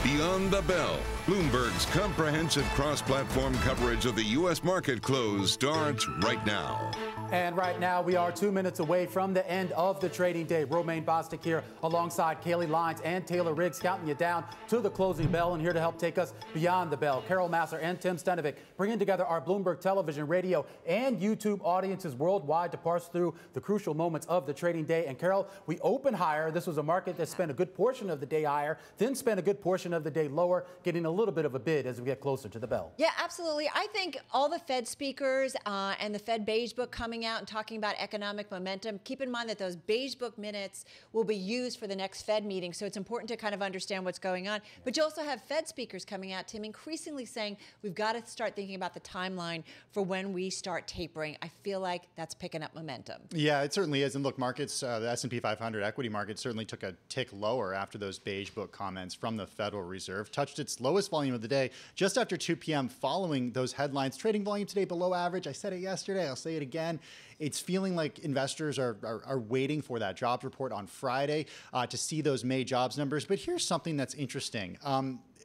Beyond the Bell, Bloomberg's comprehensive cross-platform coverage of the U.S. market close starts right now. And right now, we are 2 minutes away from the end of the trading day. Romaine Bostick here alongside Kailey Leinz and Taylor Riggs, counting you down to the closing bell. And here to help take us beyond the bell, Carol Massar and Tim Stenovec, bringing together our Bloomberg Television, radio, and YouTube audiences worldwide to parse through the crucial moments of the trading day. And Carol, we open higher. This was a market that spent a good portion of the day higher, then spent a good portion of the day lower, getting a little bit of a bid as we get closer to the bell. Yeah, absolutely. I think all the Fed speakers and the Fed Beige Book coming out and talking about economic momentum, keep in mind that those Beige Book minutes will be used for the next Fed meeting. So it's important to kind of understand what's going on. But you also have Fed speakers coming out, Tim, increasingly saying we've got to start thinking about the timeline for when we start tapering. I feel like that's picking up momentum. Yeah, it certainly is. And look, markets, the S&P 500 equity market certainly took a tick lower after those Beige Book comments from the Federal Reserve, touched its lowest volume of the day just after 2 p.m. following those headlines. Trading volume today below average. I said it yesterday. I'll say it again. It's feeling like investors are waiting for that jobs report on Friday to see those May jobs numbers. But here's something that's interesting.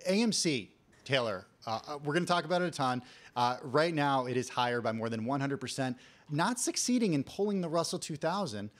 AMC, Taylor, we're going to talk about it a ton. Right now, it is higher by more than 100%, not succeeding in pulling the Russell 2000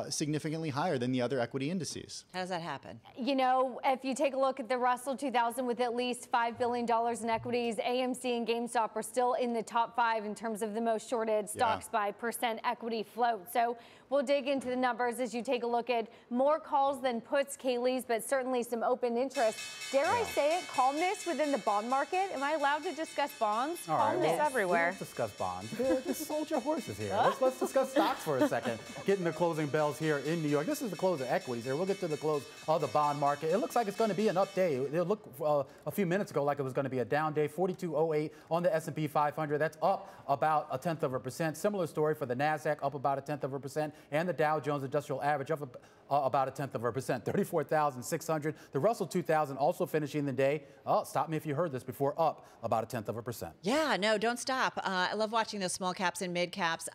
significantly higher than the other equity indices. How does that happen? You know, if you take a look at the Russell 2000 with at least $5 billion in equities, AMC and GameStop are still in the top 5 in terms of the most shorted stocks by percent equity float. So we'll dig into the numbers as you take a look at more calls than puts, Kailey's, but certainly some open interest. Dare I say it, calmness within the bond market? Am I allowed to discuss bonds? All calmness right, well, everywhere. Let's discuss bonds. Just hold your horses here. Let's discuss stocks for a second. Getting the closing bells here in New York. This is the close of equities here. We'll get to the close of the bond market. It looks like it's going to be an up day. It looked a few minutes ago like it was going to be a down day. 42.08 on the S&P 500. That's up about 0.1%. Similar story for the NASDAQ, up about 0.1%, and the Dow Jones Industrial Average up about 0.1%, 34,600. The Russell 2000 also finishing the day. Stop me if you heard this before, up about 0.1%. Yeah, no, don't stop. I love watching those small caps and mid caps.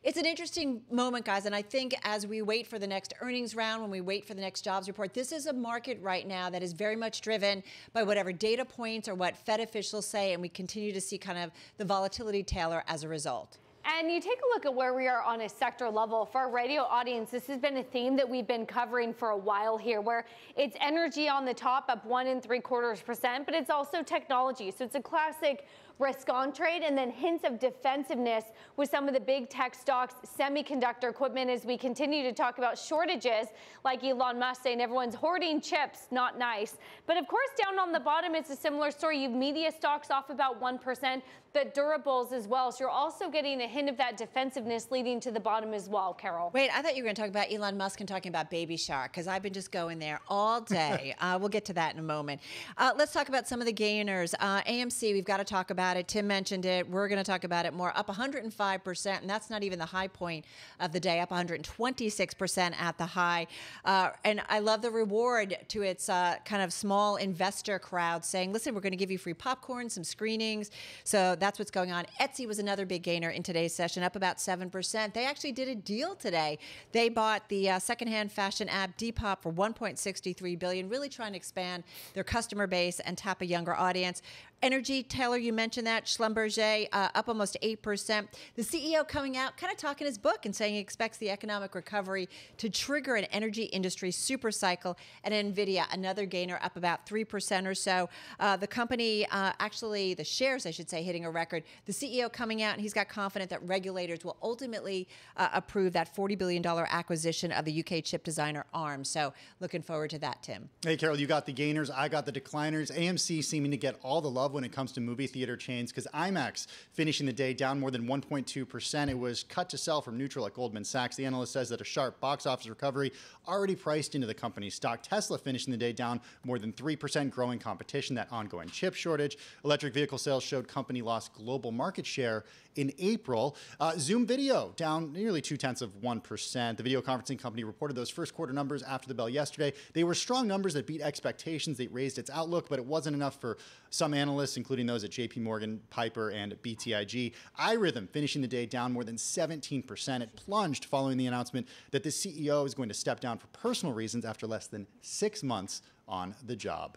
It's an interesting moment, guys, and I think as we wait for the next earnings round, when we wait for the next jobs report, this is a market right now that is very much driven by whatever data points or what Fed officials say, and we continue to see kind of the volatility, Taylor, as a result. And you take a look at where we are on a sector level. For our radio audience, this has been a theme that we've been covering for a while here, where it's energy on the top, up 1.75%, but it's also technology. So it's a classic risk on trade, and then hints of defensiveness with some of the big tech stocks, semiconductor equipment, as we continue to talk about shortages, like Elon Musk saying everyone's hoarding chips, not nice. But of course, down on the bottom, it's a similar story. You've media stocks off about 1%, but durables as well. So you're also getting a hint of that defensiveness leading to the bottom as well, Carol. Wait, I thought you were going to talk about Elon Musk and talking about Baby Shark, because I've been just going there all day. We'll get to that in a moment. Let's talk about some of the gainers. AMC, we've got to talk about it. Tim mentioned it. We're going to talk about it more. Up 105%, and that's not even the high point of the day. Up 126% at the high. And I love the reward to its kind of small investor crowd saying, listen, we're going to give you free popcorn, some screenings. So that's what's going on. Etsy was another big gainer in today's session, up about 7%. They actually did a deal today. They bought the secondhand fashion app Depop for $1.63 billion, really trying to expand their customer base and tap a younger audience. Energy, Taylor, you mentioned that. Schlumberger up almost 8%. The CEO coming out, kind of talking his book and saying he expects the economic recovery to trigger an energy industry super cycle. And NVIDIA, another gainer, up about 3% or so. The company, actually, the shares, I should say, hitting a record. The CEO coming out, and he's got confidence that regulators will ultimately approve that $40 billion acquisition of the UK chip designer ARM. So looking forward to that, Tim. Hey, Carol, you got the gainers. I got the decliners. AMC seeming to get all the love when it comes to movie theater chains, because IMAX finishing the day down more than 1.2%. It was cut to sell from neutral at Goldman Sachs. The analyst says that a sharp box office recovery already priced into the company's stock. Tesla finishing the day down more than 3%, growing competition, that ongoing chip shortage. Electric vehicle sales showed company lost global market share in April. Zoom Video down nearly 0.2%. The video conferencing company reported those first quarter numbers after the bell yesterday. They were strong numbers that beat expectations. They raised its outlook, but it wasn't enough for some analysts, including those at JP Morgan, Piper, and BTIG. iRhythm finishing the day down more than 17%. It plunged following the announcement that the CEO is going to step down for personal reasons after less than 6 months on the job.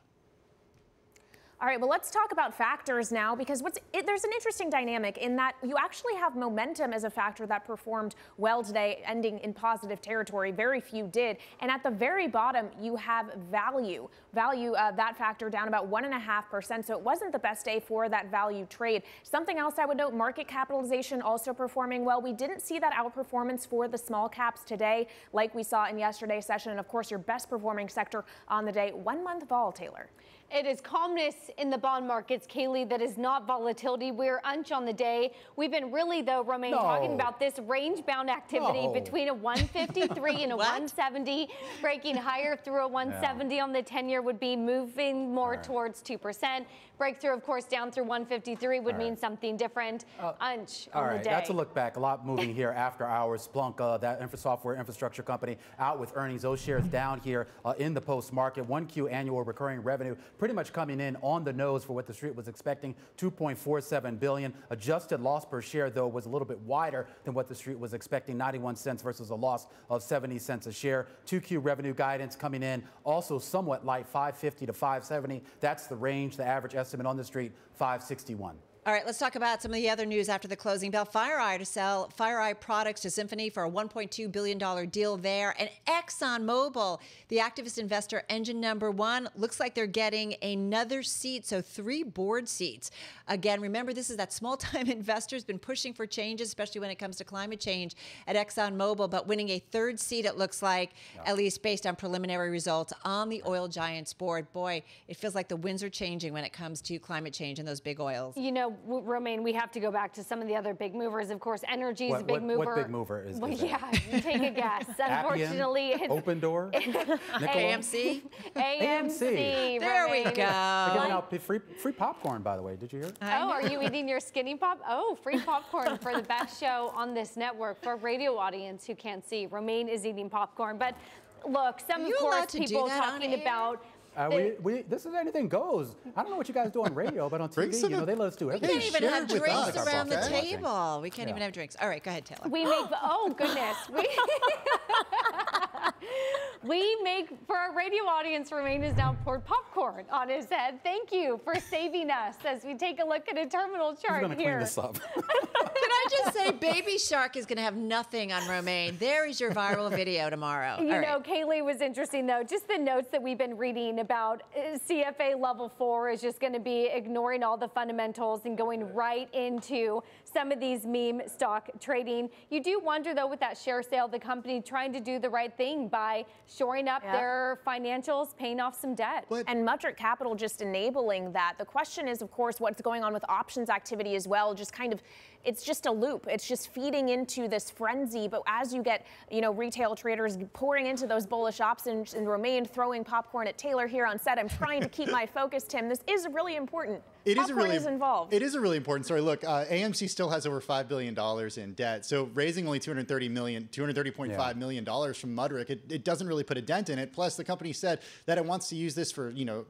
All right, well, let's talk about factors now, because there's an interesting dynamic in that you actually have momentum as a factor that performed well today, ending in positive territory. Very few did. And at the very bottom, you have value. That factor down about 1.5%. So it wasn't the best day for that value trade. Something else I would note, market capitalization also performing well. We didn't see that outperformance for the small caps today, like we saw in yesterday's session. And of course, your best performing sector on the day, 1 month vol, Taylor. It is calmness in the bond markets, Kailey. That is not volatility. We're unch on the day. We've been really, though, Romaine, talking about this range-bound activity between a 153 and a 170. Breaking higher through a 170 on the 10-year would be moving more towards 2%. Breakthrough, of course, down through 153 would mean something different. Unch on the day. That's a look back. A lot moving here after hours. Splunk, that software infrastructure company, out with earnings. Those shares down here in the post-market. 1Q annual recurring revenue pretty much coming in on the nose for what the street was expecting, $2.47 billion. Adjusted loss per share, though, was a little bit wider than what the street was expecting, 91 cents versus a loss of 70 cents a share. 2Q revenue guidance coming in also somewhat light, 550 to 570. That's the range. The average estimate on the street, 561. All right, let's talk about some of the other news after the closing bell. FireEye to sell FireEye products to Symphony for a $1.2 billion deal there. And Exxon Mobil, the activist investor, engine number one, looks like they're getting another seat, so 3 board seats. Again, remember, this is that small-time investor has been pushing for changes, especially when it comes to climate change at Exxon Mobil, but winning a 3rd seat, it looks like, at least based on preliminary results on the oil giants board. Boy, it feels like the winds are changing when it comes to climate change and those big oils. You know, Romaine, we have to go back to some of the other big movers. Of course, energy is a big mover. What big mover is well, that? Yeah, take a guess. Unfortunately, it's Open Door, AMC. AMC. There we go. They're giving out free popcorn, by the way. Did you hear? Oh, are you eating your skinny pop? Oh, free popcorn for the best show on this network. For a radio audience who can't see, Romaine is eating popcorn. But look, some, of course, people talking about... This is anything goes. I don't know what you guys do on radio, but on TV, you know, they let us do everything. We can't even have drinks around the table. We can't even have drinks. All right, go ahead, Taylor. We make, oh goodness. We make, for our radio audience, Romaine has now poured popcorn on his head. Thank you for saving us as we take a look at a terminal chart Who's gonna here. Clean this up? Can I just say, Baby Shark is going to have nothing on Romaine. There is your viral video tomorrow. You know, Kailey, was interesting, though, just the notes that we've been reading about CFA level 4 is just going to be ignoring all the fundamentals and going right into some of these meme stock trading. You do wonder, though, with that share sale, the company trying to do the right thing by shoring up their financials, paying off some debt. And Mudrick Capital just enabling that. The question is, of course, what's going on with options activity as well. Just kind of, it's just a loop. It's just feeding into this frenzy. But as you get, you know, retail traders pouring into those bullish options, and Romaine throwing popcorn at Taylor here on set, I'm trying to keep my focus, Tim. This is really important. Popcorn is involved. It is a really important story. Look, AMC still has over $5 billion in debt. So raising only $230.5 million from Mudrick, it doesn't really put a dent in it. Plus, the company said that it wants to use this for, you know,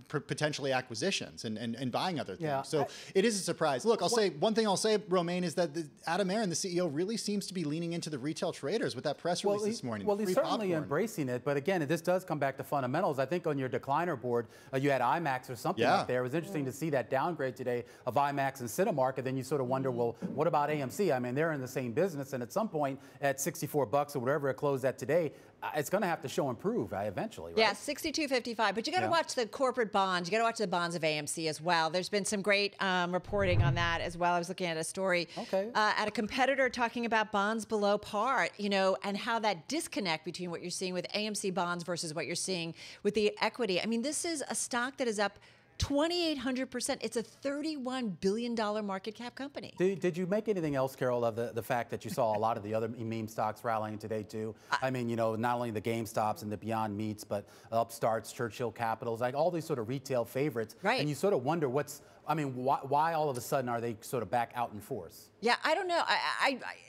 potentially acquisitions and buying other things. Yeah, so it is a surprise. Look, one thing I'll say, Romaine, is that Adam Aron, the CEO, really seems to be leaning into the retail traders with that press release this morning. Well, he's certainly embracing it. But again, this does come back to fundamentals. I think on your decliner board, you had IMAX or something up there. It was interesting to see that downgrade today of IMAX and Cinemark, and then you sort of wonder, well, what about AMC? I mean, they're in the same business, and at some point at $64 or whatever it closed at today, it's going to have to show improve eventually, right? Yeah, 62.55. But you got to watch the corporate bonds. You got to watch the bonds of AMC as well. There's been some great reporting on that as well. I was looking at a story at a competitor talking about bonds below par, you know, and how that disconnect between what you're seeing with AMC bonds versus what you're seeing with the equity. I mean, this is a stock that is up 2,800%. It's a $31 billion market cap company. Did you make anything else, Carol, of the fact that you saw a lot of the other meme stocks rallying today, too? I mean, you know, not only the GameStops and the Beyond Meats, but Upstarts, Churchill Capitals, like all these sort of retail favorites. Right. And you sort of wonder why all of a sudden are they sort of back out in force? Yeah, I don't know.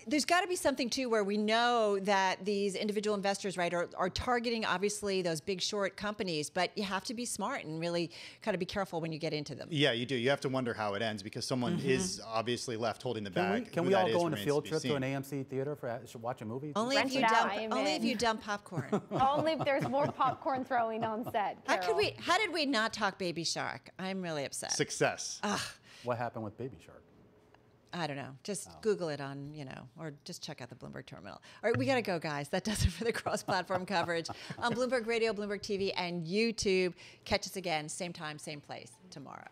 There's got to be something, too, where we know that these individual investors, right, are targeting, obviously, those big short companies, but you have to be smart and really kind of be careful careful when you get into them. Yeah, you do. You have to wonder how it ends because someone is obviously left holding the bag. Can we all go on a field trip to an AMC theater to watch a movie? Only if you dump popcorn. Only if there's more popcorn throwing on set. How did we not talk Baby Shark? I'm really upset. Success. What happened with Baby Shark? I don't know. Just Google it on, or just check out the Bloomberg terminal. All right, we got to go, guys. That does it for the cross-platform coverage on Bloomberg Radio, Bloomberg TV, and YouTube. Catch us again, same time, same place tomorrow.